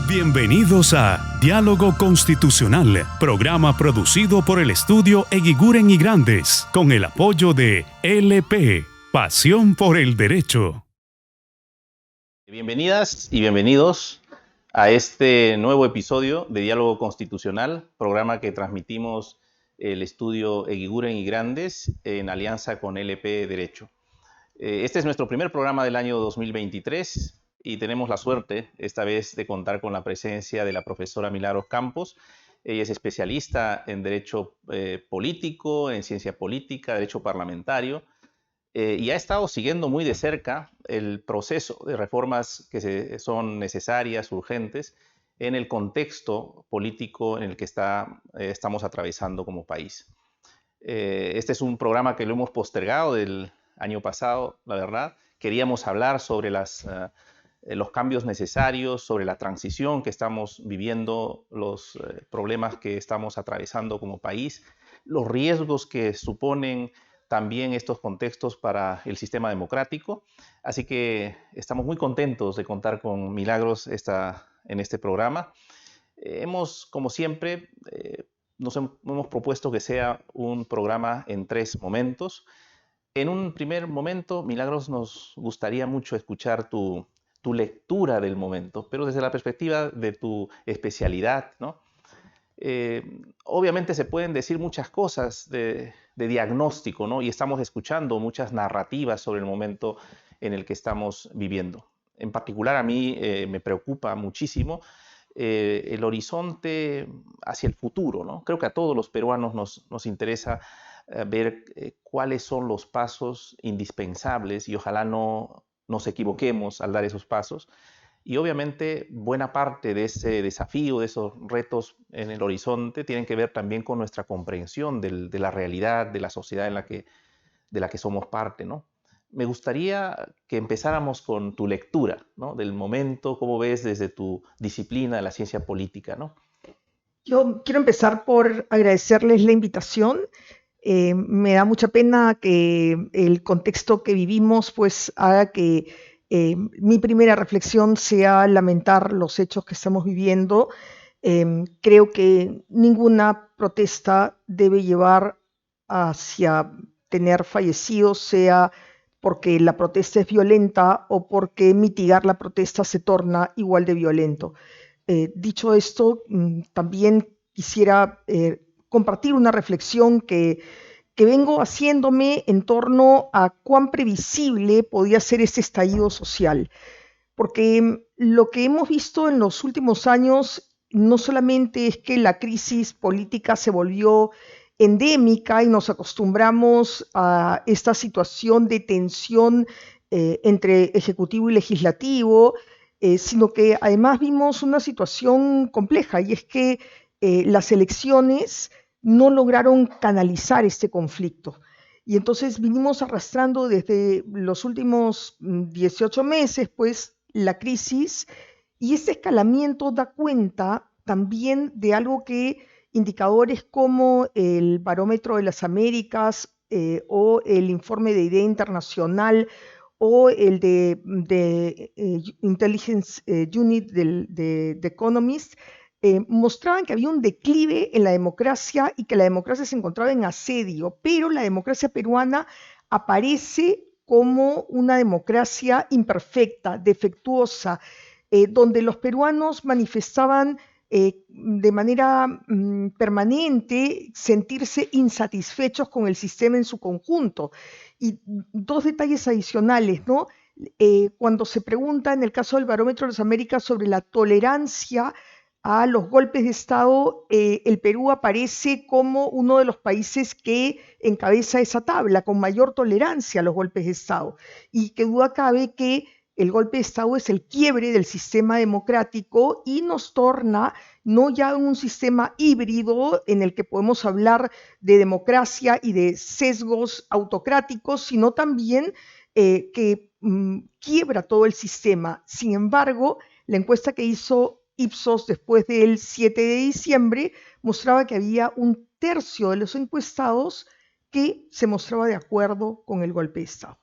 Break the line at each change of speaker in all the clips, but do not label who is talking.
Bienvenidos a Diálogo Constitucional, programa producido por el estudio Eguiguren y Grandes, con el apoyo de LP, Pasión por el Derecho.
Bienvenidas y bienvenidos a este nuevo episodio de Diálogo Constitucional, programa que transmitimos el estudio Eguiguren y Grandes en alianza con LP Derecho. Este es nuestro primer programa del año 2023 y tenemos la suerte esta vez de contar con la presencia de la profesora Milagros Campos. Ella es especialista en Derecho Político, en Ciencia Política, Derecho Parlamentario, y ha estado siguiendo muy de cerca el proceso de reformas que son necesarias, urgentes, en el contexto político en el que estamos atravesando como país. Este es un programa que lo hemos postergado del año pasado, la verdad. Queríamos hablar sobre los cambios necesarios, sobre la transición que estamos viviendo, los problemas que estamos atravesando como país, los riesgos que suponen también estos contextos para el sistema democrático. Así que estamos muy contentos de contar con Milagros en este programa. Como siempre, nos hemos propuesto que sea un programa en 3 momentos. En un primer momento, Milagros, nos gustaría mucho escuchar tu lectura del momento, pero desde la perspectiva de tu especialidad, ¿no? Obviamente se pueden decir muchas cosas de diagnóstico, ¿no? Y estamos escuchando muchas narrativas sobre el momento en el que estamos viviendo. En particular a mí me preocupa muchísimo el horizonte hacia el futuro, ¿no? Creo que a todos los peruanos nos interesa ver cuáles son los pasos indispensables y ojalá no nos equivoquemos al dar esos pasos. Y obviamente buena parte de ese desafío, de esos retos en el horizonte, tienen que ver también con nuestra comprensión de la realidad, de la sociedad de la que somos parte, ¿no? Me gustaría que empezáramos con tu lectura, ¿no? Del momento, cómo ves desde tu disciplina de la ciencia política, ¿no?
Yo quiero empezar por agradecerles la invitación. Me da mucha pena que el contexto que vivimos pues haga que mi primera reflexión sea lamentar los hechos que estamos viviendo. Creo que ninguna protesta debe llevar hacia tener fallecidos, sea porque la protesta es violenta o porque mitigar la protesta se torna igual de violento. Dicho esto, también quisiera compartir una reflexión que vengo haciéndome en torno a cuán previsible podía ser este estallido social. Porque lo que hemos visto en los últimos años no solamente es que la crisis política se volvió endémica y nos acostumbramos a esta situación de tensión entre ejecutivo y legislativo, sino que además vimos una situación compleja, y es que las elecciones no lograron canalizar este conflicto. Y entonces vinimos arrastrando desde los últimos 18 meses, pues, la crisis, y este escalamiento da cuenta también de algo que indicadores como el Barómetro de las Américas o el informe de Idea Internacional o el de Intelligence Unit de Economist, mostraban que había un declive en la democracia y que la democracia se encontraba en asedio, pero la democracia peruana aparece como una democracia imperfecta, defectuosa, donde los peruanos manifestaban de manera permanente sentirse insatisfechos con el sistema en su conjunto. Y 2 detalles adicionales, ¿no? Cuando se pregunta en el caso del Barómetro de las Américas sobre la tolerancia a los golpes de Estado, el Perú aparece como uno de los países que encabeza esa tabla, con mayor tolerancia a los golpes de Estado. Y que duda cabe que el golpe de Estado es el quiebre del sistema democrático y nos torna no ya en un sistema híbrido en el que podemos hablar de democracia y de sesgos autocráticos, sino también que quiebra todo el sistema. Sin embargo, la encuesta que hizo Ipsos después del 7 de diciembre mostraba que había 1/3 de los encuestados que se mostraba de acuerdo con el golpe de Estado.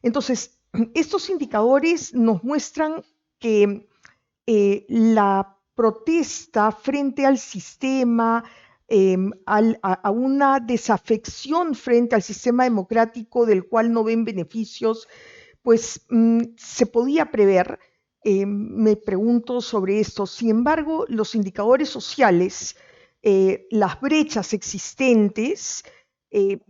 Entonces, estos indicadores nos muestran que la protesta frente al sistema, a una desafección frente al sistema democrático del cual no ven beneficios, pues se podía prever. Me pregunto sobre esto. Sin embargo, los indicadores sociales, las brechas existentes,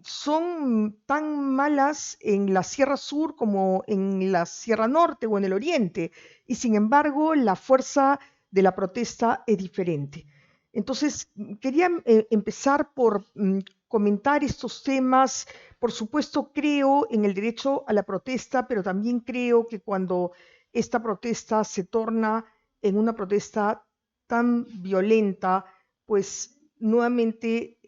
son tan malas en la Sierra Sur como en la Sierra Norte o en el Oriente, y sin embargo la fuerza de la protesta es diferente. Entonces, quería empezar por comentar estos temas. Por supuesto, creo en el derecho a la protesta, pero también creo que cuando esta protesta se torna en una protesta tan violenta, pues nuevamente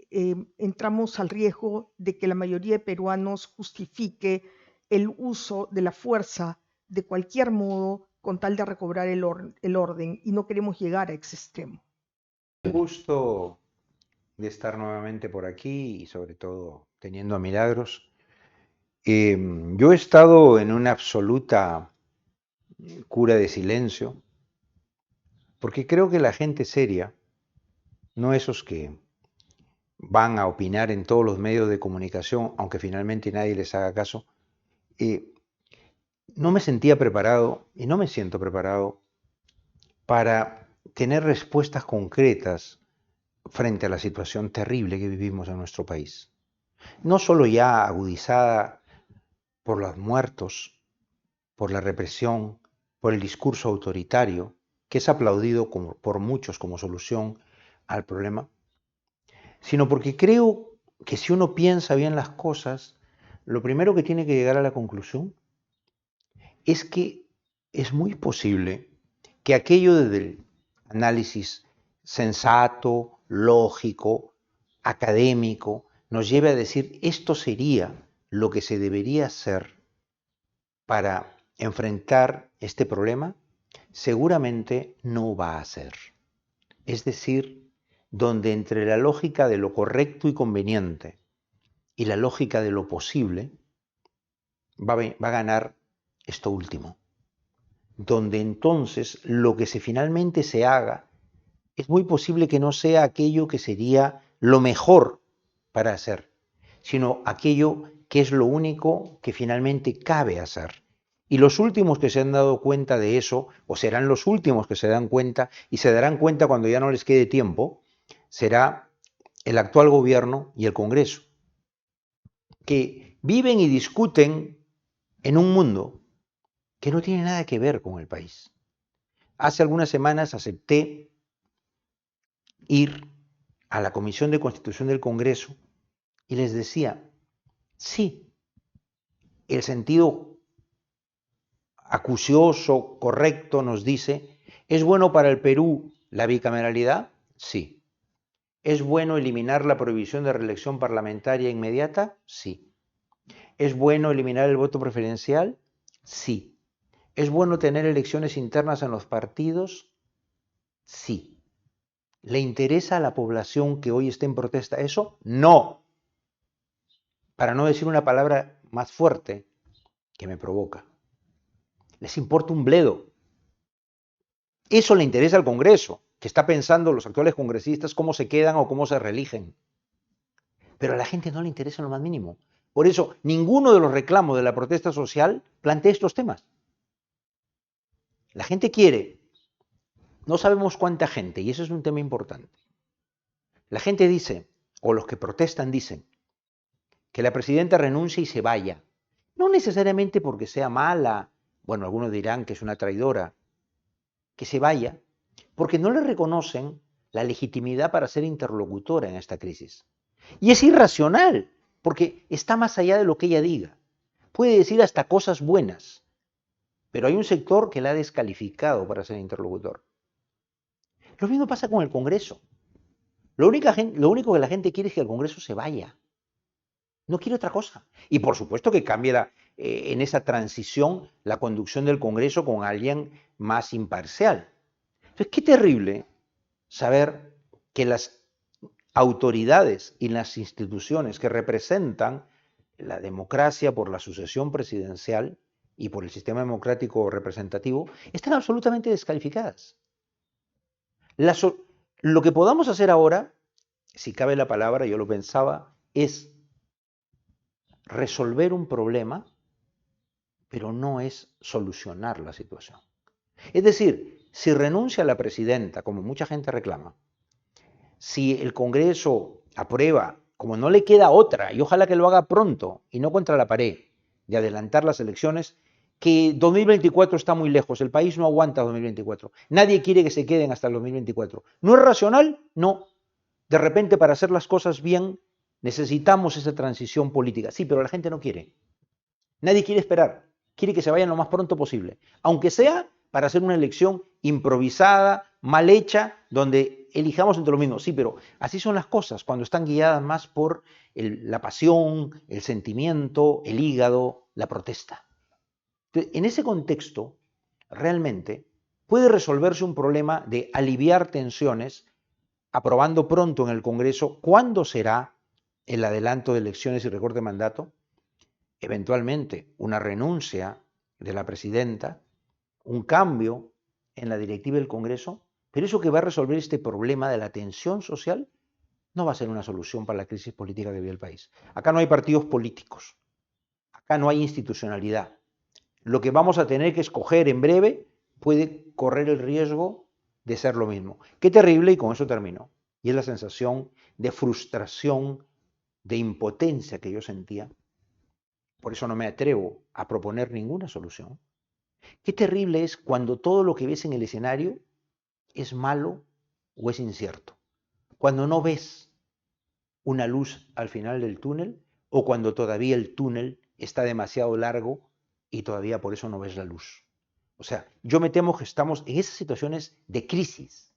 entramos al riesgo de que la mayoría de peruanos justifique el uso de la fuerza de cualquier modo con tal de recobrar el orden, y no queremos llegar a ese extremo.
Un gusto de estar nuevamente por aquí y sobre todo teniendo a Milagros. Yo he estado en una absoluta cura de silencio porque creo que la gente seria, no esos que van a opinar en todos los medios de comunicación, aunque finalmente nadie les haga caso, no me sentía preparado y no me siento preparado para tener respuestas concretas frente a la situación terrible que vivimos en nuestro país. No solo ya agudizada por los muertos, por la represión, por el discurso autoritario, que es aplaudido por muchos como solución al problema, sino porque creo que si uno piensa bien las cosas, lo primero que tiene que llegar a la conclusión es que es muy posible que aquello del análisis sensato, lógico, académico, nos lleve a decir esto sería lo que se debería hacer para enfrentar este problema, seguramente no va a ser. Es decir, donde entre la lógica de lo correcto y conveniente y la lógica de lo posible, va a ganar esto último. Donde entonces lo que finalmente se haga es muy posible que no sea aquello que sería lo mejor para hacer, sino aquello que es lo único que finalmente cabe hacer. Y los últimos que se han dado cuenta de eso, o serán los últimos que se dan cuenta, y se darán cuenta cuando ya no les quede tiempo, será el actual gobierno y el Congreso, que viven y discuten en un mundo que no tiene nada que ver con el país. Hace algunas semanas acepté ir a la Comisión de Constitución del Congreso y les decía, sí, el sentido acucioso, correcto, nos dice, ¿es bueno para el Perú la bicameralidad? Sí. ¿Es bueno eliminar la prohibición de reelección parlamentaria inmediata? Sí. ¿Es bueno eliminar el voto preferencial? Sí. ¿Es bueno tener elecciones internas en los partidos? Sí. ¿Le interesa a la población que hoy esté en protesta eso? No. Para no decir una palabra más fuerte que me provoca. Les importa un bledo. Eso le interesa al Congreso, que está pensando los actuales congresistas cómo se quedan o cómo se reeligen. Pero a la gente no le interesa en lo más mínimo. Por eso, ninguno de los reclamos de la protesta social plantea estos temas. La gente quiere, no sabemos cuánta gente, y eso es un tema importante. La gente dice, o los que protestan dicen, que la presidenta renuncie y se vaya. No necesariamente porque sea mala, bueno, algunos dirán que es una traidora, que se vaya, porque no le reconocen la legitimidad para ser interlocutora en esta crisis. Y es irracional, porque está más allá de lo que ella diga. Puede decir hasta cosas buenas, pero hay un sector que la ha descalificado para ser interlocutor. Lo mismo pasa con el Congreso. Lo único que la gente quiere es que el Congreso se vaya. No quiere otra cosa. Y por supuesto que cambie en esa transición la conducción del Congreso con alguien más imparcial. Entonces, qué terrible saber que las autoridades y las instituciones que representan la democracia por la sucesión presidencial y por el sistema democrático representativo están absolutamente descalificadas. Lo que podamos hacer ahora, si cabe la palabra, yo lo pensaba, es resolver un problema, pero no es solucionar la situación. Es decir, si renuncia la presidenta, como mucha gente reclama, si el Congreso aprueba, como no le queda otra, y ojalá que lo haga pronto y no contra la pared, de adelantar las elecciones, que 2024 está muy lejos, el país no aguanta 2024, nadie quiere que se queden hasta el 2024. ¿No es racional? No. De repente, para hacer las cosas bien, necesitamos esa transición política. Sí, pero la gente no quiere. Nadie quiere esperar, quiere que se vayan lo más pronto posible, aunque sea para hacer una elección improvisada, mal hecha, donde elijamos entre los mismos. Sí, pero así son las cosas, cuando están guiadas más por la pasión, el sentimiento, el hígado, la protesta. Entonces, en ese contexto, realmente puede resolverse un problema de aliviar tensiones aprobando pronto en el Congreso cuándo será el adelanto de elecciones y recorte de mandato, eventualmente una renuncia de la presidenta, un cambio en la directiva del Congreso, pero eso que va a resolver este problema de la tensión social no va a ser una solución para la crisis política que vive el país. Acá no hay partidos políticos, acá no hay institucionalidad. Lo que vamos a tener que escoger en breve puede correr el riesgo de ser lo mismo. Qué terrible, y con eso termino. Y es la sensación de frustración, de impotencia que yo sentía. Por eso no me atrevo a proponer ninguna solución. Qué terrible es cuando todo lo que ves en el escenario es malo o es incierto. Cuando no ves una luz al final del túnel o cuando todavía el túnel está demasiado largo y todavía por eso no ves la luz. O sea, yo me temo que estamos en esas situaciones de crisis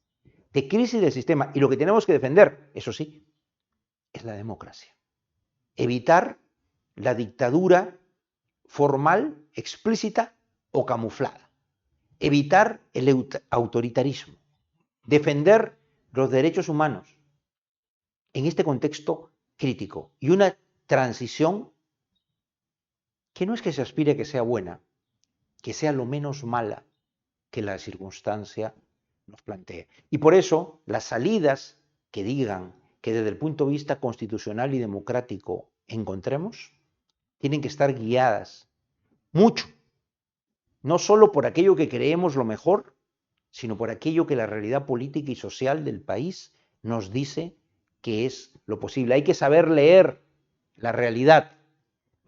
del sistema. Y lo que tenemos que defender, eso sí, es la democracia. Evitar la dictadura formal, explícita o camuflada. Evitar el autoritarismo. Defender los derechos humanos en este contexto crítico. Y una transición que no es que se aspire a que sea buena, que sea lo menos mala que la circunstancia nos plantea. Y por eso las salidas que digan que desde el punto de vista constitucional y democrático encontremos, tienen que estar guiadas mucho, no solo por aquello que creemos lo mejor, sino por aquello que la realidad política y social del país nos dice que es lo posible. Hay que saber leer la realidad.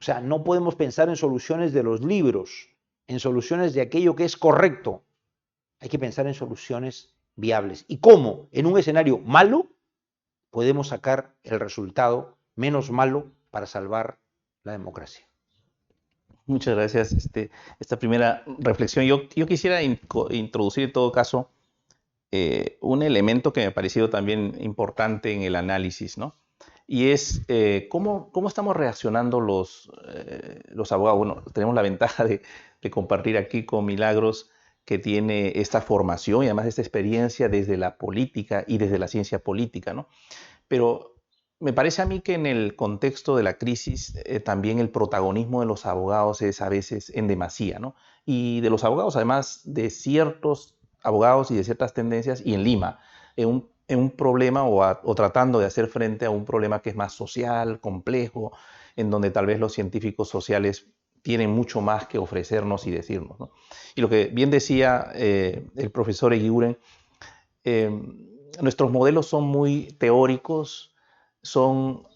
O sea, no podemos pensar en soluciones de los libros, en soluciones de aquello que es correcto. Hay que pensar en soluciones viables. ¿Y cómo? En un escenario malo podemos sacar el resultado menos malo para salvar la democracia.
Muchas gracias. Esta primera reflexión. Yo quisiera introducir en todo caso un elemento que me ha parecido también importante en el análisis, ¿no? Y es cómo estamos reaccionando los abogados. Bueno, tenemos la ventaja de compartir aquí con Milagros, que tiene esta formación y además esta experiencia desde la política y desde la ciencia política, ¿no? Pero me parece a mí que en el contexto de la crisis también el protagonismo de los abogados es a veces en demasía, ¿no? Y de los abogados, además de ciertos abogados y de ciertas tendencias, y en Lima, en un problema o tratando de hacer frente a un problema que es más social, complejo, en donde tal vez los científicos sociales tienen mucho más que ofrecernos y decirnos, ¿no? Y lo que bien decía el profesor Eguiguren, nuestros modelos son muy teóricos, son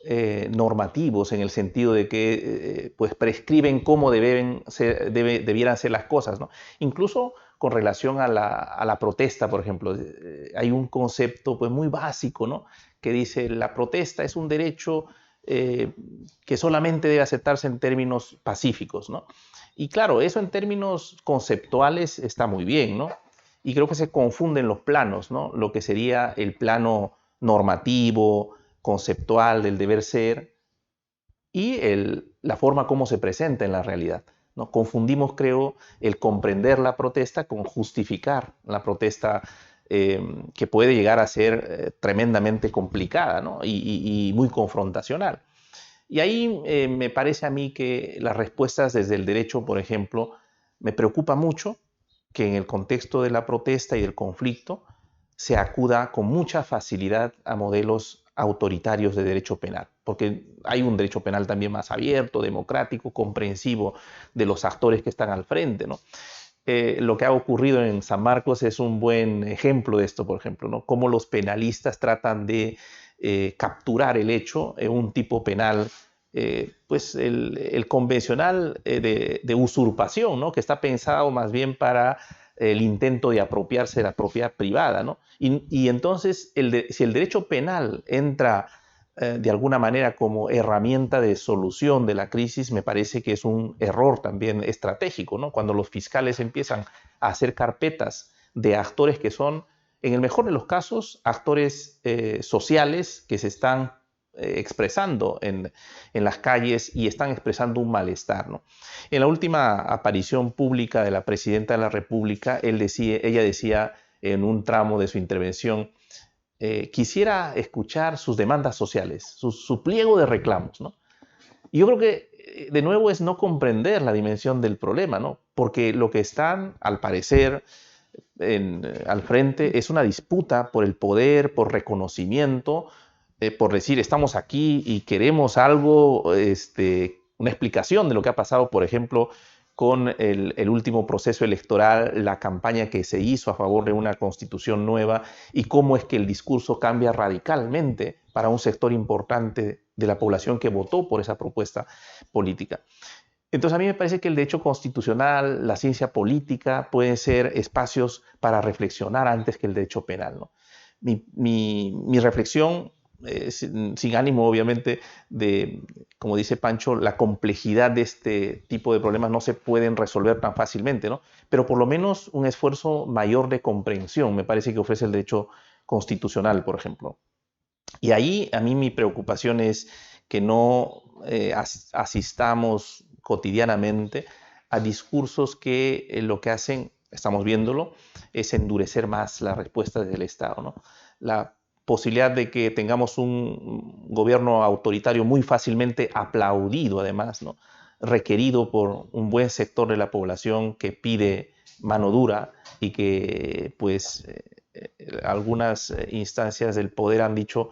normativos en el sentido de que pues prescriben cómo debieran ser las cosas, ¿no? Incluso con relación a la protesta, por ejemplo, hay un concepto pues muy básico, ¿no? Que dice la protesta es un derecho que solamente debe aceptarse en términos pacíficos, ¿no? Y claro, eso en términos conceptuales está muy bien, ¿no? Y creo que se confunden los planos, ¿no? Lo que sería el plano normativo, conceptual del deber ser y la forma como se presenta en la realidad, ¿no? Confundimos, creo, el comprender la protesta con justificar la protesta, que puede llegar a ser tremendamente complicada, ¿no? y muy confrontacional. Y ahí me parece a mí que las respuestas desde el derecho, por ejemplo, me preocupa mucho que en el contexto de la protesta y del conflicto se acuda con mucha facilidad a modelos autoritarios de derecho penal, porque hay un derecho penal también más abierto, democrático, comprensivo de los actores que están al frente, ¿no? Lo que ha ocurrido en San Marcos es un buen ejemplo de esto, por ejemplo, ¿no? Cómo los penalistas tratan de capturar el hecho en un tipo penal, pues el convencional de usurpación, ¿no? Que está pensado más bien para el intento de apropiarse de la propiedad privada, ¿no? Y entonces, si el derecho penal entra de alguna manera como herramienta de solución de la crisis, me parece que es un error también estratégico, ¿no? Cuando los fiscales empiezan a hacer carpetas de actores que son, en el mejor de los casos, actores sociales que se están expresando en las calles y están expresando un malestar, ¿no? En la última aparición pública de la Presidenta de la República, ella decía en un tramo de su intervención, quisiera escuchar sus demandas sociales, su pliego de reclamos, ¿no? Y yo creo que, de nuevo, es no comprender la dimensión del problema, ¿no? Porque lo que están, al parecer, al frente es una disputa por el poder, por reconocimiento, por decir, estamos aquí y queremos algo, una explicación de lo que ha pasado, por ejemplo, con el último proceso electoral, la campaña que se hizo a favor de una constitución nueva y cómo es que el discurso cambia radicalmente para un sector importante de la población que votó por esa propuesta política. Entonces a mí me parece que el derecho constitucional, la ciencia política pueden ser espacios para reflexionar antes que el derecho penal, ¿no? Mi reflexión, sin ánimo obviamente de, como dice Pancho, la complejidad de este tipo de problemas no se pueden resolver tan fácilmente, ¿no? Pero por lo menos un esfuerzo mayor de comprensión me parece que ofrece el derecho constitucional, por ejemplo. Y ahí a mí mi preocupación es que no asistamos cotidianamente a discursos que lo que hacen, estamos viéndolo, es endurecer más la respuesta del Estado, ¿no? La posibilidad de que tengamos un gobierno autoritario muy fácilmente aplaudido, además, ¿no? Requerido por un buen sector de la población que pide mano dura y que, pues, algunas instancias del poder han dicho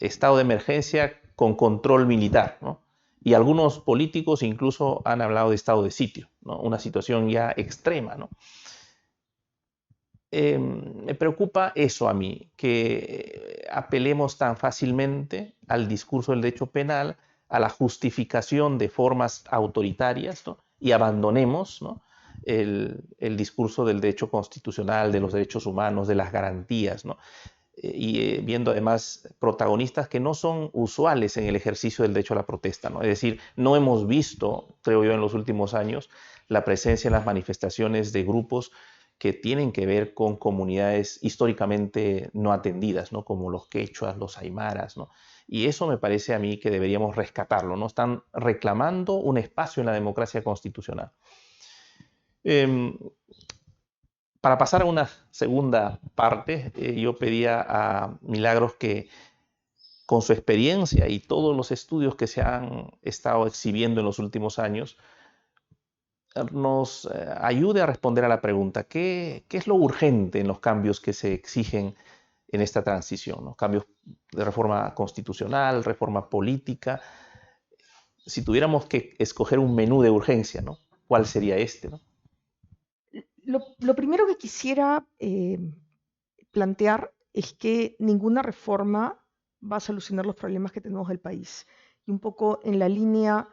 estado de emergencia con control militar, ¿no? Y algunos políticos incluso han hablado de estado de sitio, ¿no? Una situación ya extrema, ¿no? Me preocupa eso a mí, que apelemos tan fácilmente al discurso del derecho penal, a la justificación de formas autoritarias, ¿no? Y abandonemos, ¿no? el discurso del derecho constitucional, de los derechos humanos, de las garantías, ¿no? Y viendo además protagonistas que no son usuales en el ejercicio del derecho a la protesta, ¿no? Es decir, no hemos visto, creo yo, en los últimos años, la presencia en las manifestaciones de grupos que tienen que ver con comunidades históricamente no atendidas, ¿no? Como los quechuas, los aymaras, ¿no? Y eso me parece a mí que deberíamos rescatarlo, ¿no? Están reclamando un espacio en la democracia constitucional. Para pasar a una segunda parte, yo pedía a Milagros que, con su experiencia y todos los estudios que se han estado exhibiendo en los últimos años, nos ayude a responder a la pregunta, ¿qué es lo urgente en los cambios que se exigen en esta transición, ¿no? Cambios de reforma constitucional, reforma política. Si tuviéramos que escoger un menú de urgencia, ¿no? ¿Cuál sería este, ¿no?
Lo primero que quisiera plantear es que ninguna reforma va a solucionar los problemas que tenemos del país. Y un poco en la línea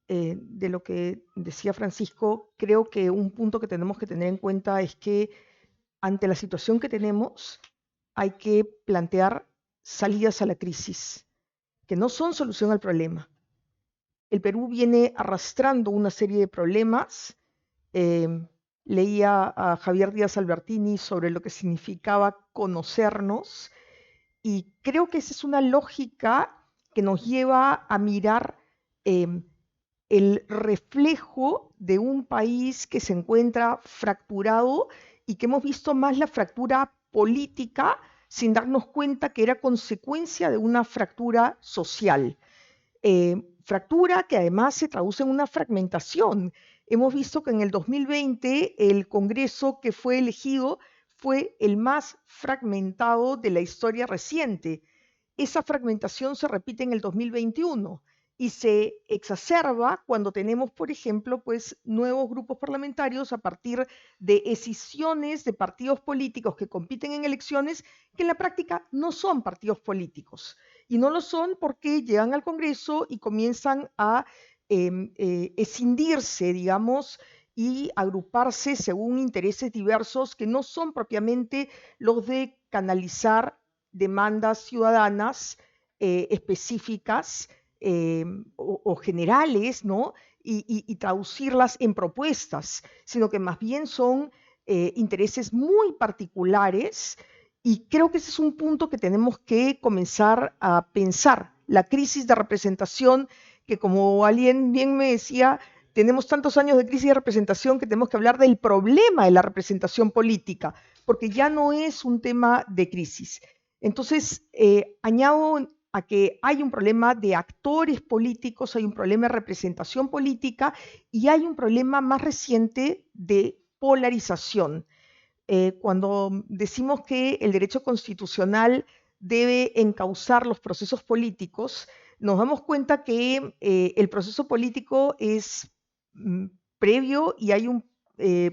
de lo que decía Francisco, creo que un punto que tenemos que tener en cuenta es que ante la situación que tenemos hay que plantear salidas a la crisis, que no son solución al problema. El Perú viene arrastrando una serie de problemas. Leía a Javier Díaz Albertini sobre lo que significaba conocernos y creo que esa es una lógica que nos lleva a mirar el reflejo de un país que se encuentra fracturado y que hemos visto más la fractura política sin darnos cuenta que era consecuencia de una fractura social. Fractura que además se traduce en una fragmentación. Hemos visto que en el 2020 el Congreso que fue elegido fue el más fragmentado de la historia reciente. Esa fragmentación se repite en el 2021 y se exacerba cuando tenemos, por ejemplo, pues nuevos grupos parlamentarios a partir de escisiones de partidos políticos que compiten en elecciones que en la práctica no son partidos políticos. Y no lo son porque llegan al Congreso y comienzan a escindirse, digamos, y agruparse según intereses diversos que no son propiamente los de canalizar demandas ciudadanas específicas o generales, ¿no? Y traducirlas en propuestas, sino que más bien son intereses muy particulares y creo que ese es un punto que tenemos que comenzar a pensar. La crisis de representación, que como alguien bien me decía, tenemos tantos años de crisis de representación que tenemos que hablar del problema de la representación política, porque ya no es un tema de crisis. Entonces, añado a que hay un problema de actores políticos, hay un problema de representación política y hay un problema más reciente de polarización. Cuando decimos que el derecho constitucional debe encauzar los procesos políticos, nos damos cuenta que el proceso político es previo y hay un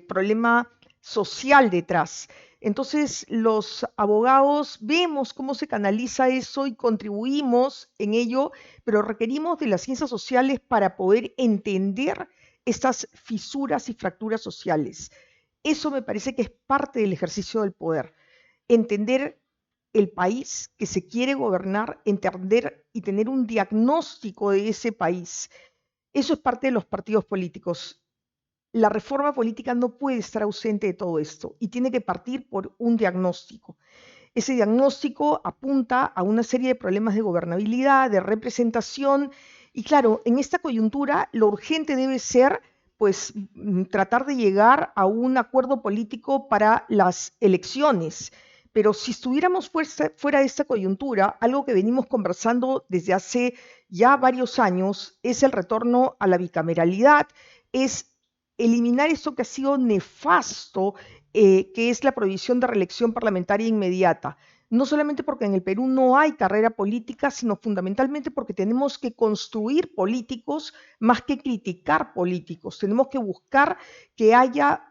problema social detrás. Entonces, los abogados vemos cómo se canaliza eso y contribuimos en ello, pero requerimos de las ciencias sociales para poder entender estas fisuras y fracturas sociales. Eso me parece que es parte del ejercicio del poder. Entender el país que se quiere gobernar, entender y tener un diagnóstico de ese país. Eso es parte de los partidos políticos. La reforma política no puede estar ausente de todo esto y tiene que partir por un diagnóstico. Ese diagnóstico apunta a una serie de problemas de gobernabilidad, de representación y claro, en esta coyuntura lo urgente debe ser pues tratar de llegar a un acuerdo político para las elecciones. Pero si estuviéramos fuera de esta coyuntura, algo que venimos conversando desde hace ya varios años es el retorno a la bicameralidad, es eliminar esto que ha sido nefasto, que es la prohibición de reelección parlamentaria inmediata. No solamente porque en el Perú no hay carrera política, sino fundamentalmente porque tenemos que construir políticos más que criticar políticos. Tenemos que buscar que haya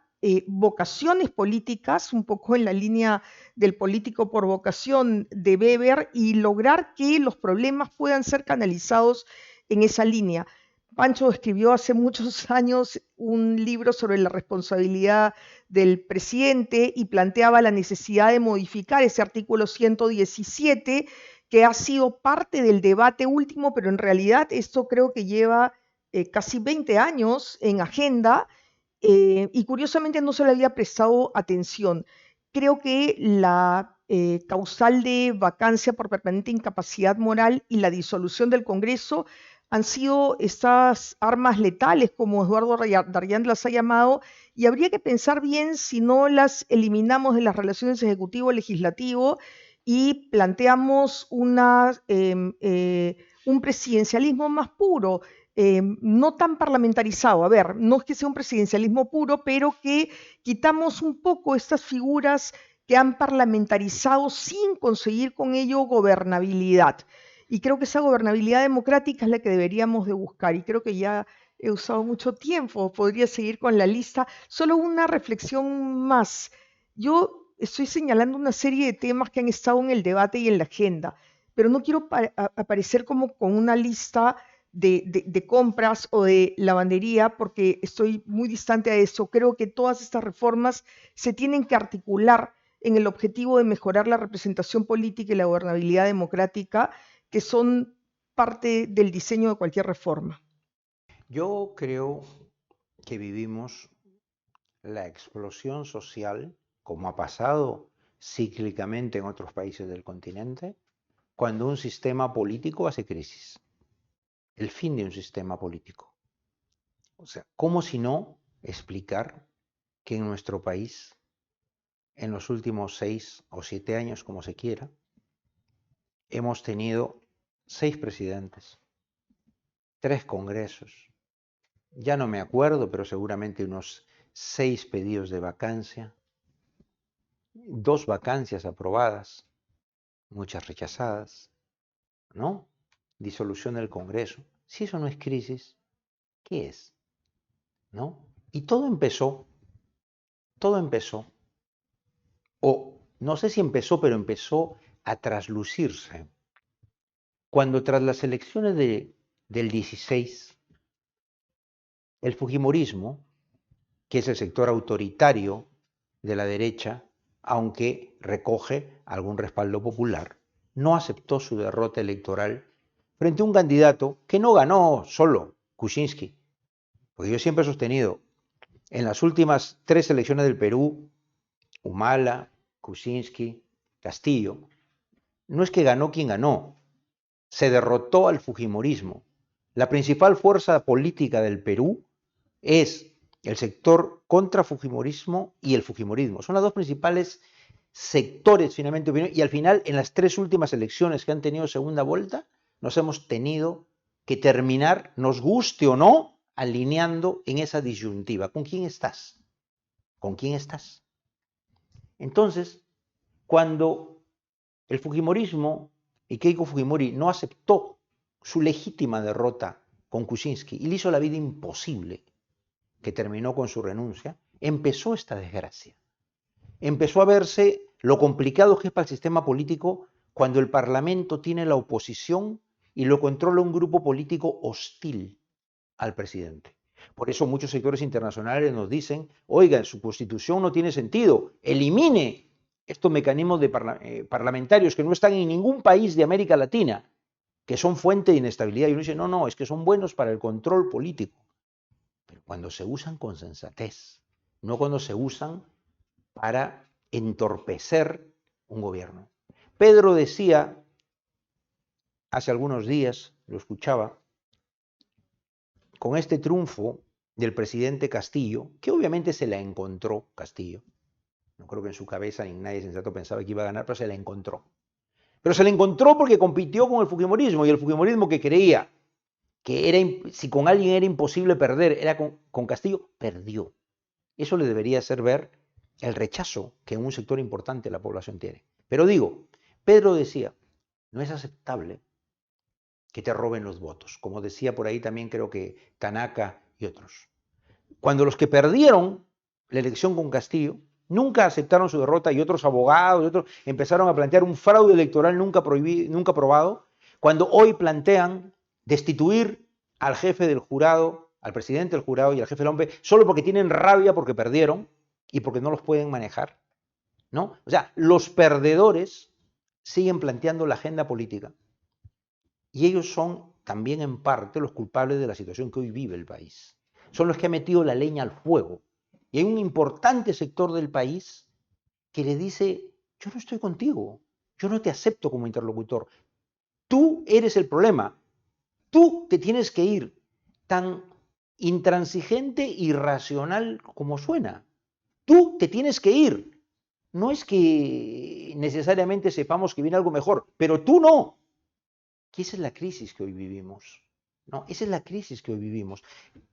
vocaciones políticas, un poco en la línea del político por vocación de Weber, y lograr que los problemas puedan ser canalizados en esa línea. Pancho escribió hace muchos años un libro sobre la responsabilidad del presidente y planteaba la necesidad de modificar ese artículo 117 que ha sido parte del debate último, pero en realidad esto creo que lleva casi 20 años en agenda y curiosamente no se le había prestado atención. Creo que la causal de vacancia por permanente incapacidad moral y la disolución del Congreso han sido estas armas letales, como Eduardo Darrián las ha llamado, y habría que pensar bien si no las eliminamos de las relaciones ejecutivo-legislativo y planteamos un presidencialismo más puro, no tan parlamentarizado. A ver, no es que sea un presidencialismo puro, pero que quitamos un poco estas figuras que han parlamentarizado sin conseguir con ello gobernabilidad. Y creo que esa gobernabilidad democrática es la que deberíamos de buscar. Y creo que ya he usado mucho tiempo, podría seguir con la lista. Solo una reflexión más. Yo estoy señalando una serie de temas que han estado en el debate y en la agenda, pero no quiero aparecer como con una lista de compras o de lavandería, porque estoy muy distante a eso. Creo que todas estas reformas se tienen que articular en el objetivo de mejorar la representación política y la gobernabilidad democrática, que son parte del diseño de cualquier reforma.
Yo creo que vivimos la explosión social, como ha pasado cíclicamente en otros países del continente, cuando un sistema político hace crisis. El fin de un sistema político. O sea, ¿cómo si no explicar que en nuestro país, en los últimos 6 o 7 años, como se quiera, hemos tenido 6 presidentes, 3 congresos, ya no me acuerdo, pero seguramente unos 6 pedidos de vacancia, 2 vacancias aprobadas, muchas rechazadas, ¿no? Disolución del Congreso. Si eso no es crisis, ¿qué es? ¿No? Y todo empezó, o no sé si empezó, pero empezó a traslucirse cuando tras las elecciones del 16, el fujimorismo, que es el sector autoritario de la derecha, aunque recoge algún respaldo popular, no aceptó su derrota electoral frente a un candidato que no ganó solo, Kuczynski, porque yo siempre he sostenido, en las últimas 3 elecciones del Perú, Humala, Kuczynski, Castillo, no es que ganó quien ganó, se derrotó al fujimorismo. La principal fuerza política del Perú es el sector contra fujimorismo y el fujimorismo. Son las 2 principales sectores finalmente, y al final en las 3 últimas elecciones que han tenido segunda vuelta, nos hemos tenido que terminar, nos guste o no, alineando en esa disyuntiva. ¿Con quién estás? ¿Con quién estás? Entonces, cuando el fujimorismo y Keiko Fujimori no aceptó su legítima derrota con Kuczynski y le hizo la vida imposible, que terminó con su renuncia, empezó esta desgracia. Empezó a verse lo complicado que es para el sistema político cuando el Parlamento tiene la oposición y lo controla un grupo político hostil al presidente. Por eso muchos sectores internacionales nos dicen, oigan, su constitución no tiene sentido, elimine estos mecanismos parlamentarios que no están en ningún país de América Latina, que son fuente de inestabilidad. Y uno dice, no, es que son buenos para el control político. Pero cuando se usan con sensatez, no cuando se usan para entorpecer un gobierno. Pedro decía, hace algunos días, lo escuchaba, con este triunfo del presidente Castillo, que obviamente se la encontró Castillo, no creo que en su cabeza ni nadie sensato pensaba que iba a ganar, pero se la encontró. Pero se la encontró porque compitió con el fujimorismo, y el fujimorismo que creía que si con alguien era imposible perder, era con Castillo, perdió. Eso le debería hacer ver el rechazo que en un sector importante la población tiene. Pero digo, Pedro decía, no es aceptable que te roben los votos, como decía por ahí también creo que Tanaka y otros. Cuando los que perdieron la elección con Castillo nunca aceptaron su derrota, y otros abogados y otros empezaron a plantear un fraude electoral nunca probado, cuando hoy plantean destituir al jefe del jurado, al presidente del jurado y al jefe del OMPE, solo porque tienen rabia porque perdieron y porque no los pueden manejar, ¿no? O sea, los perdedores siguen planteando la agenda política, y ellos son también en parte los culpables de la situación que hoy vive el país. Son los que han metido la leña al fuego. Y hay un importante sector del país que le dice, yo no estoy contigo, yo no te acepto como interlocutor. Tú eres el problema, tú te tienes que ir. Tan intransigente e irracional como suena. Tú te tienes que ir. No es que necesariamente sepamos que viene algo mejor, pero tú no. Que esa es la crisis que hoy vivimos. No, esa es la crisis que hoy vivimos.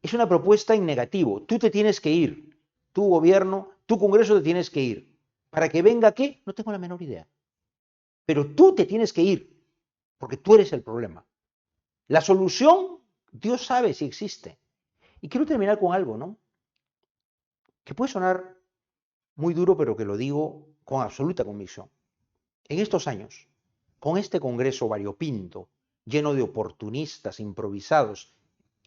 Es una propuesta en negativo. Tú te tienes que ir. Tu gobierno, tu Congreso te tienes que ir. ¿Para que venga qué? No tengo la menor idea. Pero tú te tienes que ir, porque tú eres el problema. La solución, Dios sabe si existe. Y quiero terminar con algo, ¿no? Que puede sonar muy duro, pero que lo digo con absoluta convicción. En estos años, con este Congreso variopinto, lleno de oportunistas improvisados,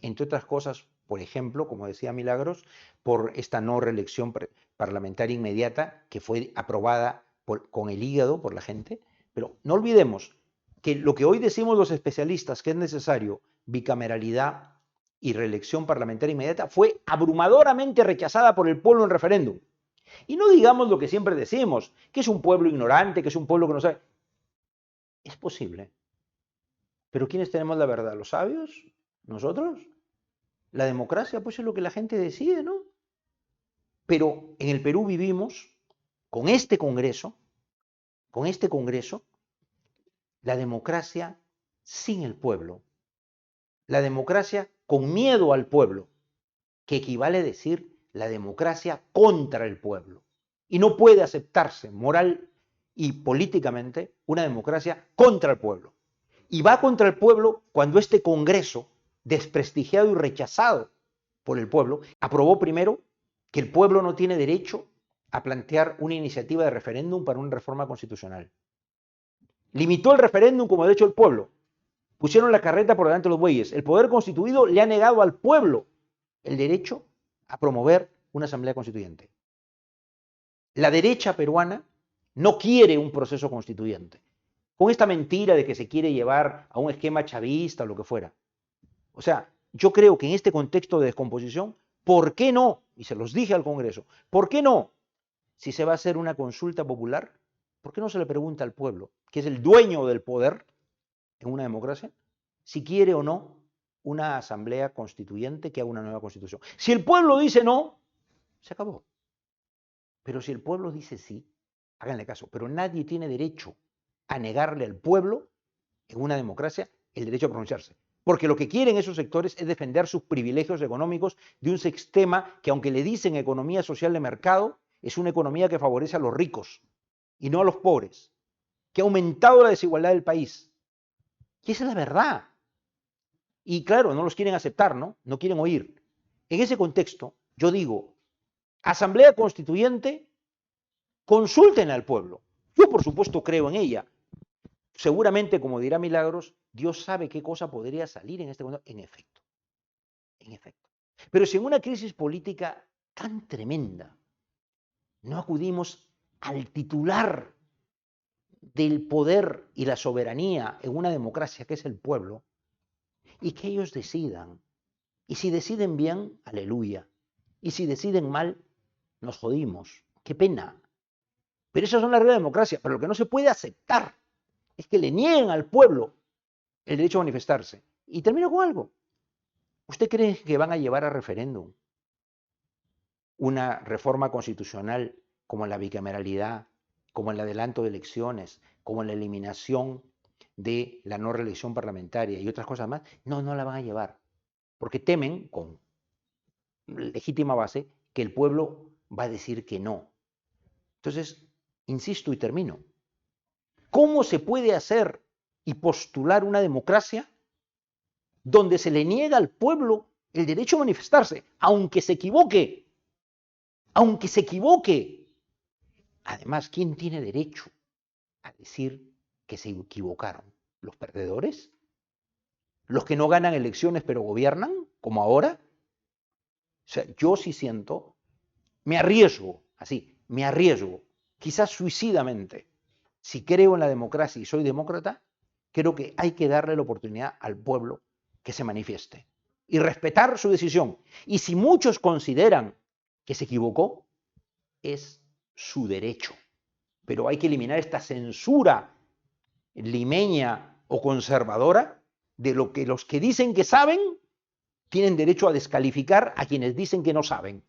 entre otras cosas, por ejemplo, como decía Milagros, por esta no reelección parlamentaria inmediata que fue aprobada con el hígado por la gente. Pero no olvidemos que lo que hoy decimos los especialistas que es necesario, bicameralidad y reelección parlamentaria inmediata, fue abrumadoramente rechazada por el pueblo en referéndum. Y no digamos lo que siempre decimos, que es un pueblo ignorante, que es un pueblo que no sabe. Es posible. Pero ¿quiénes tenemos la verdad? ¿Los sabios? ¿Nosotros? La democracia, pues es lo que la gente decide, ¿no? Pero en el Perú vivimos con este Congreso, la democracia sin el pueblo. La democracia con miedo al pueblo, que equivale a decir la democracia contra el pueblo. Y no puede aceptarse moral y políticamente una democracia contra el pueblo. Y va contra el pueblo cuando este Congreso, desprestigiado y rechazado por el pueblo, aprobó primero que el pueblo no tiene derecho a plantear una iniciativa de referéndum para una reforma constitucional. Limitó el referéndum como derecho del pueblo. Pusieron la carreta por delante de los bueyes. El poder constituido le ha negado al pueblo el derecho a promover una asamblea constituyente. La derecha peruana no quiere un proceso constituyente, con esta mentira de que se quiere llevar a un esquema chavista o lo que fuera. O sea, yo creo que en este contexto de descomposición, ¿por qué no? Y se los dije al Congreso, ¿por qué no? Si se va a hacer una consulta popular, ¿por qué no se le pregunta al pueblo, que es el dueño del poder en una democracia, si quiere o no una asamblea constituyente que haga una nueva constitución? Si el pueblo dice no, se acabó. Pero si el pueblo dice sí, háganle caso, pero nadie tiene derecho a negarle al pueblo en una democracia el derecho a pronunciarse. Porque lo que quieren esos sectores es defender sus privilegios económicos de un sistema que, aunque le dicen economía social de mercado, es una economía que favorece a los ricos y no a los pobres, que ha aumentado la desigualdad del país. Y esa es la verdad. Y claro, no los quieren aceptar, ¿no? No quieren oír. En ese contexto, yo digo, Asamblea Constituyente, consulten al pueblo. Yo, por supuesto, creo en ella. Seguramente, como dirá Milagros, Dios sabe qué cosa podría salir en este momento. En efecto. Pero si en una crisis política tan tremenda no acudimos al titular del poder y la soberanía en una democracia que es el pueblo, y que ellos decidan. Y si deciden bien, aleluya. Y si deciden mal, nos jodimos. Qué pena. Pero esas son las reglas de la democracia. Pero lo que no se puede aceptar es que le nieguen al pueblo el derecho a manifestarse. Y termino con algo. ¿Usted cree que van a llevar a referéndum una reforma constitucional como la bicameralidad, como el adelanto de elecciones, como la eliminación de la no reelección parlamentaria y otras cosas más? No, no la van a llevar. Porque temen, con legítima base, que el pueblo va a decir que no. Entonces, insisto y termino. ¿Cómo se puede hacer y postular una democracia donde se le niega al pueblo el derecho a manifestarse, aunque se equivoque? Aunque se equivoque. Además, ¿quién tiene derecho a decir que se equivocaron? ¿Los perdedores? ¿Los que no ganan elecciones pero gobiernan, como ahora? O sea, yo sí siento, me arriesgo, quizás suicidamente. Si creo en la democracia y soy demócrata, creo que hay que darle la oportunidad al pueblo que se manifieste y respetar su decisión. Y si muchos consideran que se equivocó, es su derecho. Pero hay que eliminar esta censura limeña o conservadora de lo que los que dicen que saben tienen derecho a descalificar a quienes dicen que no saben.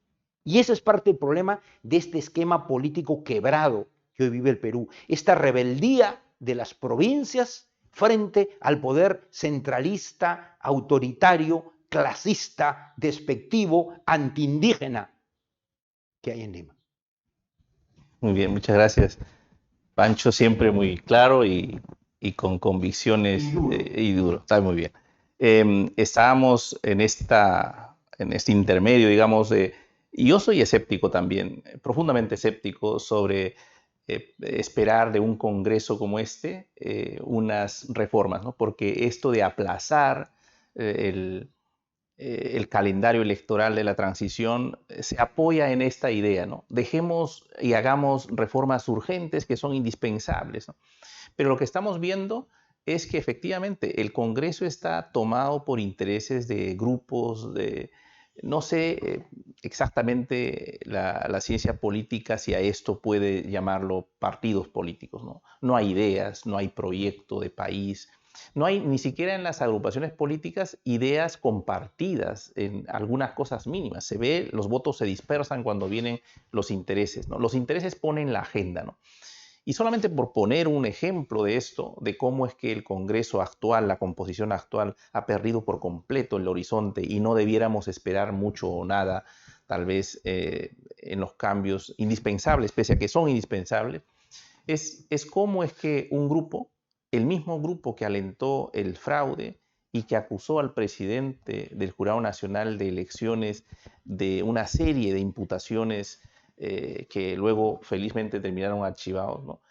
Y ese es parte del problema de este esquema político quebrado que hoy vive el Perú. Esta rebeldía de las provincias frente al poder centralista, autoritario, clasista, despectivo, antiindígena que hay en Lima.
Muy bien, muchas gracias. Pancho siempre muy claro y con convicciones y duro. Está muy bien. Estábamos en este intermedio, digamos, y yo soy escéptico también, profundamente escéptico sobre esperar de un congreso como este unas reformas, ¿no? Porque esto de aplazar el calendario electoral de la transición se apoya en esta idea, ¿no? Dejemos y hagamos reformas urgentes que son indispensables, ¿no? Pero lo que estamos viendo es que efectivamente el Congreso está tomado por intereses de grupos, no sé exactamente la ciencia política si a esto puede llamarlo partidos políticos, ¿no? No hay ideas, no hay proyecto de país. No hay ni siquiera en las agrupaciones políticas ideas compartidas en algunas cosas mínimas. Se ve, los votos se dispersan cuando vienen los intereses, ¿no? Los intereses ponen la agenda, ¿no? Y solamente por poner un ejemplo de esto, de cómo es que el Congreso actual, la composición actual, ha perdido por completo el horizonte y no debiéramos esperar mucho o nada tal vez en los cambios indispensables, pese a que son indispensables, es cómo es que un grupo, el mismo grupo que alentó el fraude y que acusó al presidente del Jurado Nacional de Elecciones de una serie de imputaciones que luego felizmente terminaron archivados, ¿no?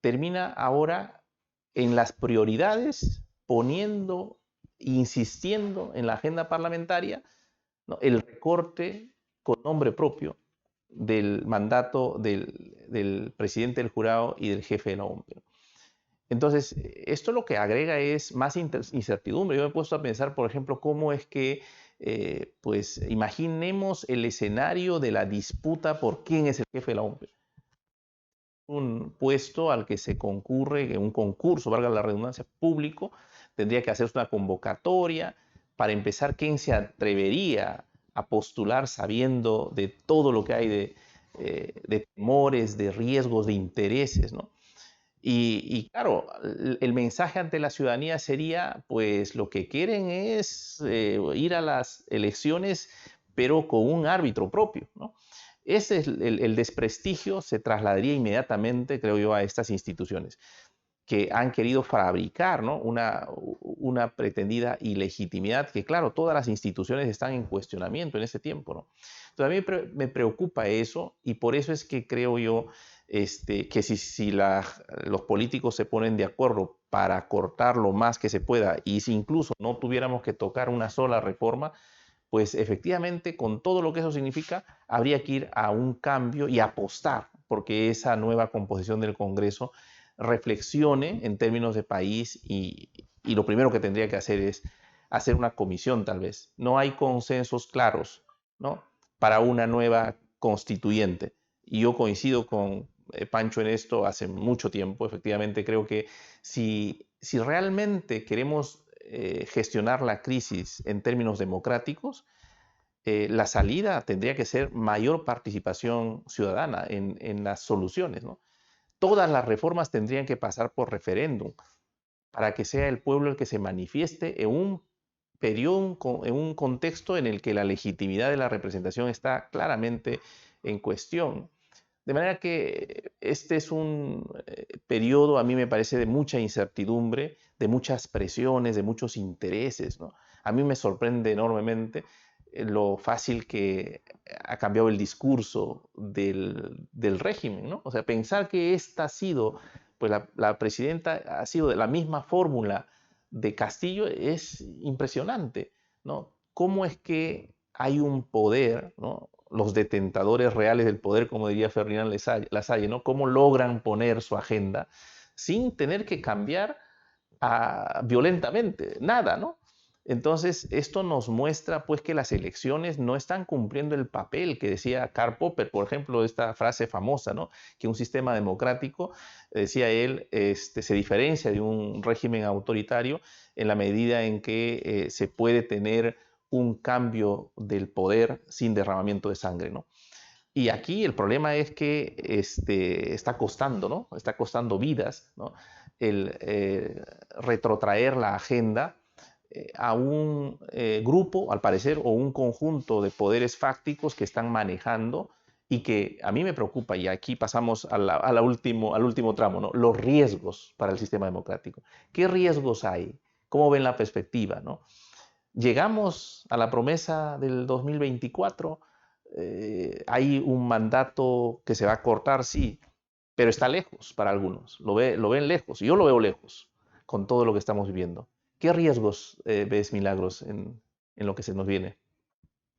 Termina ahora en las prioridades poniendo, insistiendo en la agenda parlamentaria, ¿no?, el recorte con nombre propio del mandato del presidente del jurado y del jefe de la OMP. Entonces, esto lo que agrega es más incertidumbre. Yo me he puesto a pensar, por ejemplo, cómo es que, pues, imaginemos el escenario de la disputa por quién es el jefe de la OMP. Un puesto al que se concurre, un concurso, valga la redundancia, público, tendría que hacerse una convocatoria. Para empezar, ¿quién se atrevería a postular sabiendo de todo lo que hay de temores, de riesgos, de intereses, ¿no? Y claro, el mensaje ante la ciudadanía sería, pues lo que quieren es ir a las elecciones, pero con un árbitro propio, ¿no? Ese es el desprestigio, se trasladaría inmediatamente, creo yo, a estas instituciones que han querido fabricar, ¿no?, una pretendida ilegitimidad, que claro, todas las instituciones están en cuestionamiento en ese tiempo, ¿no? Entonces a mí me preocupa eso, y por eso es que creo yo que si los políticos se ponen de acuerdo para cortar lo más que se pueda, y si incluso no tuviéramos que tocar una sola reforma, pues efectivamente con todo lo que eso significa, habría que ir a un cambio y apostar porque esa nueva composición del Congreso reflexione en términos de país, y lo primero que tendría que hacer es hacer una comisión tal vez. No hay consensos claros, ¿no?, para una nueva constituyente. Y yo coincido con Pancho en esto hace mucho tiempo. Efectivamente creo que si realmente queremos gestionar la crisis en términos democráticos, la salida tendría que ser mayor participación ciudadana en las soluciones, ¿no? Todas las reformas tendrían que pasar por referéndum para que sea el pueblo el que se manifieste en un periodo, en un contexto en el que la legitimidad de la representación está claramente en cuestión. De manera que este es un periodo, a mí me parece, de mucha incertidumbre, de muchas presiones, de muchos intereses, ¿no? A mí me sorprende enormemente lo fácil que ha cambiado el discurso del régimen, ¿no? O sea, pensar que esta ha sido, pues la presidenta ha sido de la misma fórmula de Castillo es impresionante, ¿no? ¿Cómo es que hay un poder, ¿no?, los detentadores reales del poder, como diría Ferdinand Lasalle, ¿no?, cómo logran poner su agenda sin tener que cambiar violentamente nada, ¿no? Entonces, esto nos muestra pues que las elecciones no están cumpliendo el papel que decía Karl Popper, por ejemplo, esta frase famosa, ¿no?, que un sistema democrático, decía él, se diferencia de un régimen autoritario en la medida en que se puede tener un cambio del poder sin derramamiento de sangre, ¿no? Y aquí el problema es que está costando, ¿no?, está costando vidas, ¿no?, el retrotraer la agenda a un grupo, al parecer, o un conjunto de poderes fácticos que están manejando, y que a mí me preocupa, y aquí pasamos al último tramo, ¿no?, los riesgos para el sistema democrático. ¿Qué riesgos hay? ¿Cómo ven la perspectiva, ¿no? Llegamos a la promesa del 2024, hay un mandato que se va a cortar, sí, pero está lejos para algunos, lo ven lejos, y yo lo veo lejos con todo lo que estamos viviendo. ¿Qué riesgos ves, Milagros, en lo que se nos viene?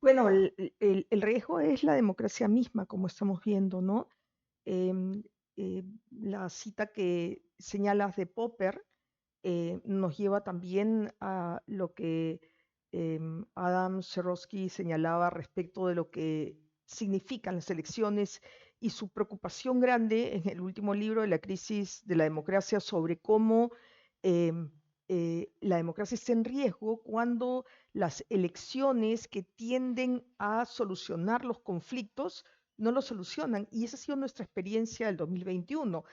Bueno, el riesgo es la democracia misma, como estamos viendo, ¿no? Em, la cita que señalas de Popper nos lleva también a lo que Adam Szerowski señalaba respecto de lo que significan las elecciones y su preocupación grande en el último libro de la crisis de la democracia sobre cómo em, la democracia está en riesgo cuando las elecciones que tienden a solucionar los conflictos no los solucionan. Y esa ha sido nuestra experiencia del 2021.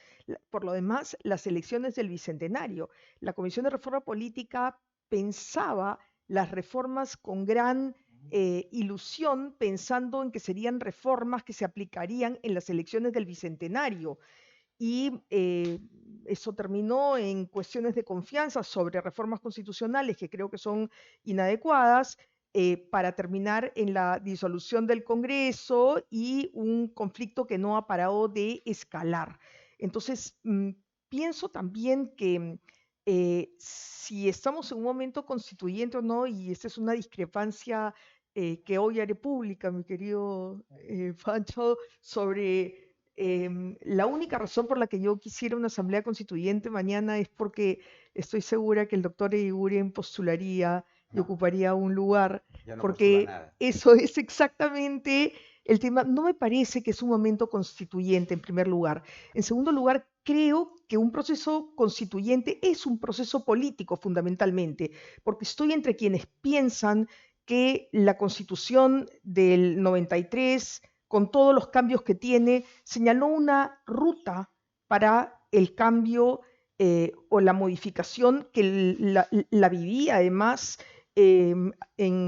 Por lo demás, las elecciones del Bicentenario. La Comisión de Reforma Política pensaba las reformas con gran ilusión pensando en que serían reformas que se aplicarían en las elecciones del Bicentenario. Y eso terminó en cuestiones de confianza sobre reformas constitucionales que creo que son inadecuadas, para terminar en la disolución del Congreso y un conflicto que no ha parado de escalar. Entonces, pienso también que si estamos en un momento constituyente o no, y esta es una discrepancia que hoy haré pública, mi querido Pancho, sobre la única razón por la que yo quisiera una asamblea constituyente mañana es porque estoy segura que el doctor Eguiguren postularía y
No,
ocuparía un lugar,
ya no postula
porque
nada.
eso es exactamente el tema. No me parece que es un momento constituyente, en primer lugar. En segundo lugar, creo que un proceso constituyente es un proceso político fundamentalmente, porque estoy entre quienes piensan que la Constitución del 93, con todos los cambios que tiene, señaló una ruta para el cambio o la modificación que la vivía además en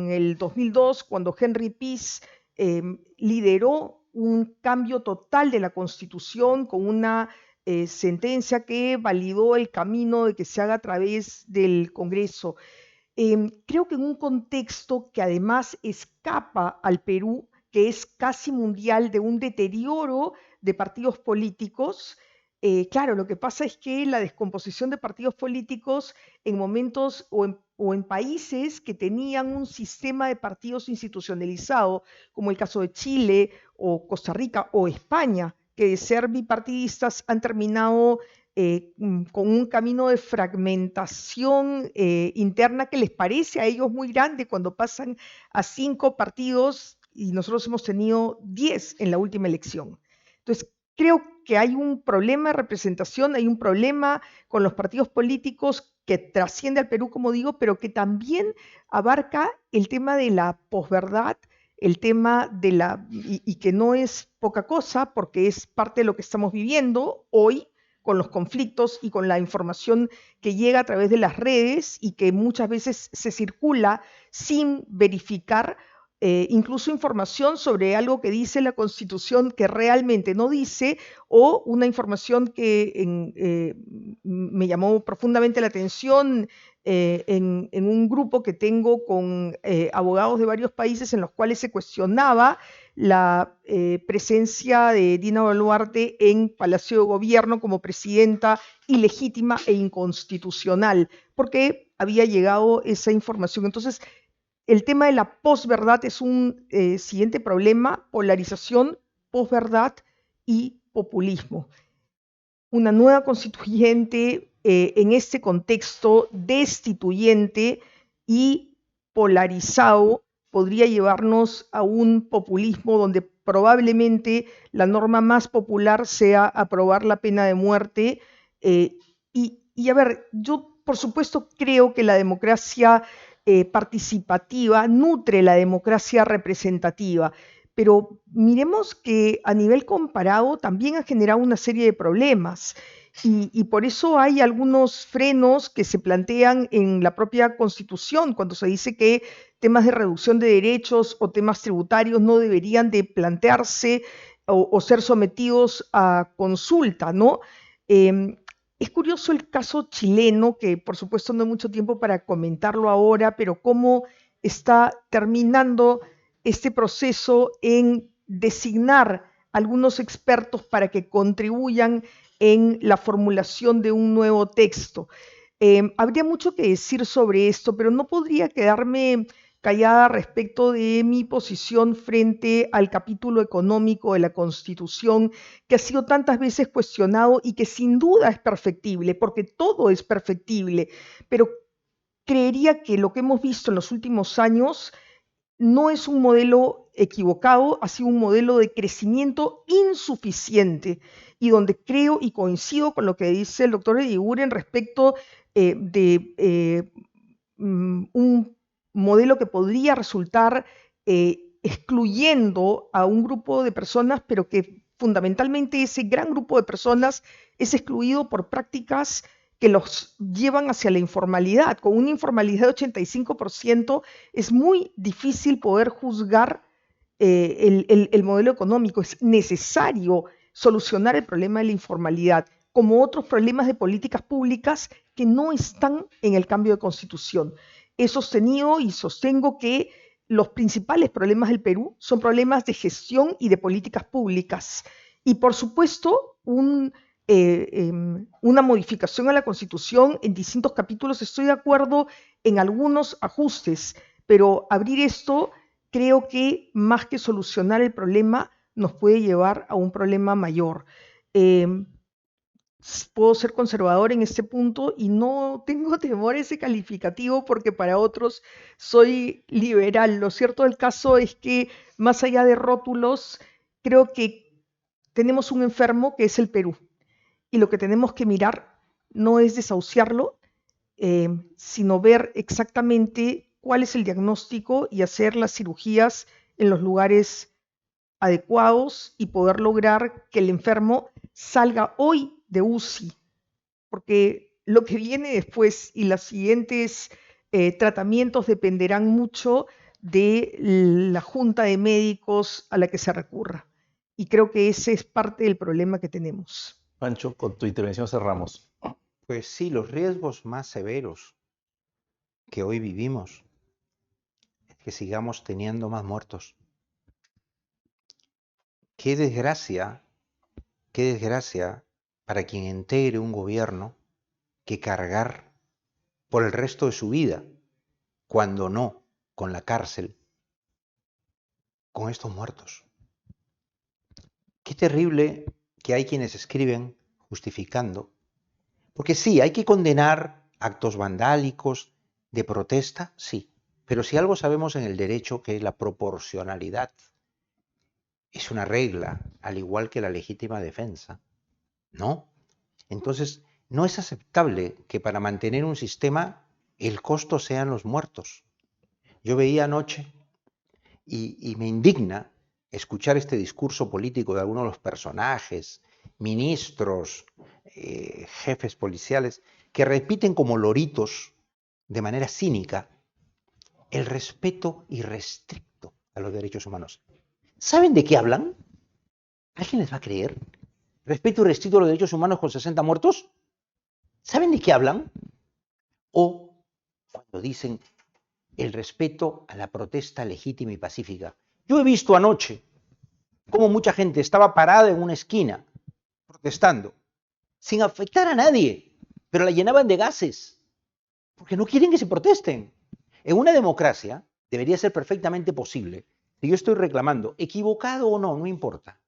el 2002, cuando Henry Peace lideró un cambio total de la Constitución con una sentencia que validó el camino de que se haga a través del Congreso. Creo que en un contexto que además escapa al Perú, que es casi mundial, de un deterioro de partidos políticos. Claro, lo que pasa es que la descomposición de partidos políticos en momentos o en países que tenían un sistema de partidos institucionalizado, como el caso de Chile o Costa Rica o España, que de ser bipartidistas han terminado con un camino de fragmentación interna que les parece a ellos muy grande cuando pasan a 5 partidos, y nosotros hemos tenido 10 en la última elección. Entonces, creo que hay un problema de representación, hay un problema con los partidos políticos que trasciende al Perú, como digo, pero que también abarca el tema de la posverdad, el tema de y que no es poca cosa, porque es parte de lo que estamos viviendo hoy, con los conflictos y con la información que llega a través de las redes y que muchas veces se circula sin verificar, incluso información sobre algo que dice la Constitución que realmente no dice, o una información que me llamó profundamente la atención en un grupo que tengo con abogados de varios países en los cuales se cuestionaba la presencia de Dina Boluarte en Palacio de Gobierno como presidenta ilegítima e inconstitucional, porque había llegado esa información. Entonces, el tema de la posverdad es un siguiente problema: polarización, posverdad y populismo. Una nueva constituyente en este contexto destituyente y polarizado podría llevarnos a un populismo donde probablemente la norma más popular sea aprobar la pena de muerte. Y a ver, yo por supuesto creo que la democracia participativa nutre la democracia representativa, pero miremos que a nivel comparado también ha generado una serie de problemas. Y por eso hay algunos frenos que se plantean en la propia Constitución, cuando se dice que temas de reducción de derechos o temas tributarios no deberían de plantearse o ser sometidos a consulta, ¿no? Es curioso el caso chileno, que por supuesto no hay mucho tiempo para comentarlo ahora, pero cómo está terminando este proceso en designar algunos expertos para que contribuyan en la formulación de un nuevo texto. Habría mucho que decir sobre esto, pero no podría quedarme callada respecto de mi posición frente al capítulo económico de la Constitución, que ha sido tantas veces cuestionado y que sin duda es perfectible, porque todo es perfectible, pero creería que lo que hemos visto en los últimos años no es un modelo equivocado, ha sido un modelo de crecimiento insuficiente, y donde creo y coincido con lo que dice el doctor Eguiguren respecto de un modelo que podría resultar excluyendo a un grupo de personas, pero que fundamentalmente ese gran grupo de personas es excluido por prácticas que los llevan hacia la informalidad. Con una informalidad de 85% es muy difícil poder juzgar el modelo económico. Es necesario solucionar el problema de la informalidad, como otros problemas de políticas públicas que no están en el cambio de constitución. He sostenido y sostengo que los principales problemas del Perú son problemas de gestión y de políticas públicas. Y por supuesto, una modificación a la Constitución en distintos capítulos. Estoy de acuerdo en algunos ajustes, pero abrir esto creo que más que solucionar el problema nos puede llevar a un problema mayor. Puedo ser conservador en este punto y no tengo temor a ese calificativo porque para otros soy liberal. Lo cierto del caso es que más allá de rótulos, creo que tenemos un enfermo que es el Perú y lo que tenemos que mirar no es desahuciarlo, sino ver exactamente cuál es el diagnóstico y hacer las cirugías en los lugares adecuados y poder lograr que el enfermo salga hoy de UCI, porque lo que viene después y los siguientes tratamientos dependerán mucho de la junta de médicos a la que se recurra. Y creo que ese es parte del problema que tenemos.
Pancho, con tu intervención cerramos.
Pues sí, los riesgos más severos que hoy vivimos es que sigamos teniendo más muertos. Qué desgracia para quien integre un gobierno que cargar por el resto de su vida, cuando no, con la cárcel, con estos muertos. Qué terrible que hay quienes escriben justificando, porque sí, hay que condenar actos vandálicos de protesta, sí, pero si algo sabemos en el derecho, que es la proporcionalidad, es una regla, al igual que la legítima defensa, ¿no? Entonces, no es aceptable que para mantener un sistema el costo sean los muertos. Yo veía anoche y me indigna escuchar este discurso político de algunos de los personajes, ministros, jefes policiales, que repiten como loritos, de manera cínica, el respeto irrestricto a los derechos humanos. ¿Saben de qué hablan? ¿Alguien les va a creer? ¿Respeto irrestricto a los derechos humanos con 60 muertos? ¿Saben de qué hablan? O cuando dicen el respeto a la protesta legítima y pacífica. Yo he visto anoche cómo mucha gente estaba parada en una esquina protestando, sin afectar a nadie, pero la llenaban de gases, porque no quieren que se protesten. En una democracia debería ser perfectamente posible, si yo estoy reclamando, equivocado o no, no importa,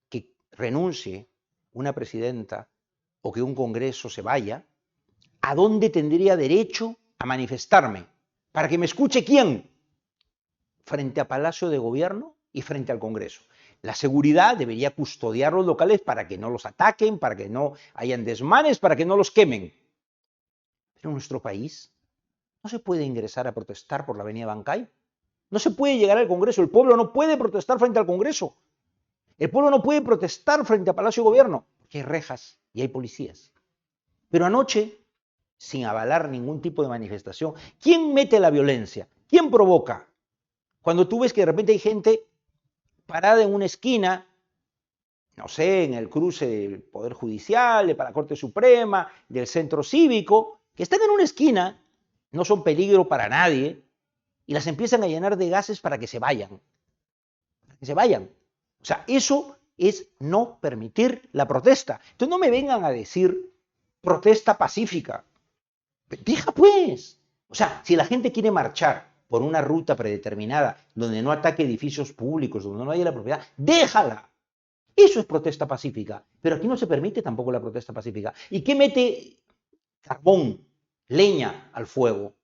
que renuncie una presidenta o que un congreso se vaya, ¿a dónde tendría derecho a manifestarme? ¿Para que me escuche quién? Frente a Palacio de Gobierno y frente al Congreso. La seguridad debería custodiar los locales para que no los ataquen, para que no hayan desmanes, para que no los quemen. Pero en nuestro país no se puede ingresar a protestar por la avenida Bancay. No se puede llegar al Congreso. El pueblo no puede protestar frente al Congreso. El pueblo no puede protestar frente a Palacio de Gobierno, porque hay rejas y hay policías. Pero anoche, sin avalar ningún tipo de manifestación, ¿quién mete la violencia? ¿Quién provoca? Cuando tú ves que de repente hay gente parada en una esquina, no sé, en el cruce del Poder Judicial, de la Corte Suprema, del Centro Cívico, que están en una esquina, no son peligro para nadie, y las empiezan a llenar de gases para que se vayan. Para que se vayan. O sea, eso es no permitir la protesta. Entonces no me vengan a decir protesta pacífica. Deja pues. O sea, si la gente quiere marchar por una ruta predeterminada, donde no ataque edificios públicos, donde no haya la propiedad, déjala. Eso es protesta pacífica. Pero aquí no se permite tampoco la protesta pacífica. ¿Y qué mete carbón, leña al fuego?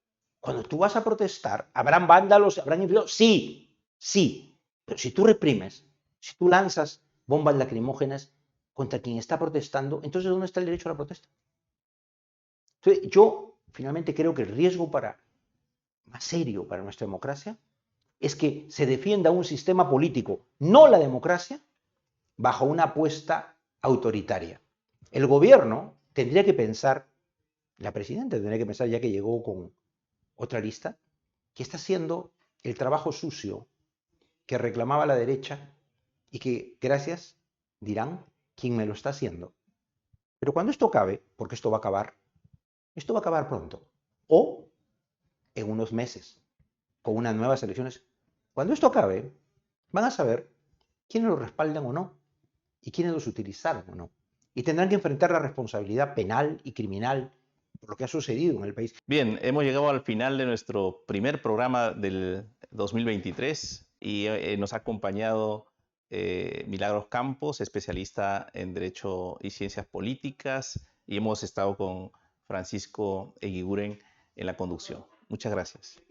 Cuando tú vas a protestar, ¿habrán vándalos, habrán infiltrados? Sí, sí. Pero si tú reprimes, si tú lanzas bombas lacrimógenas contra quien está protestando, entonces ¿dónde está el derecho a la protesta? Entonces, yo finalmente creo que el riesgo más serio para nuestra democracia es que se defienda un sistema político, no la democracia, bajo una apuesta autoritaria. El gobierno tendría que pensar La presidenta tendrá que pensar, ya que llegó con otra lista, que está haciendo el trabajo sucio que reclamaba la derecha y que, gracias, dirán, ¿quién me lo está haciendo? Pero cuando esto acabe, porque esto va a acabar pronto, o en unos meses, con unas nuevas elecciones, cuando esto acabe, van a saber quiénes lo respaldan o no, y quiénes los utilizaron o no. Y tendrán que enfrentar la responsabilidad penal y criminal por lo que ha sucedido en el país.
Bien, hemos llegado al final de nuestro primer programa del 2023 y nos ha acompañado Milagros Campos, especialista en Derecho y Ciencias Políticas, y hemos estado con Francisco Eguiguren en la conducción. Muchas gracias.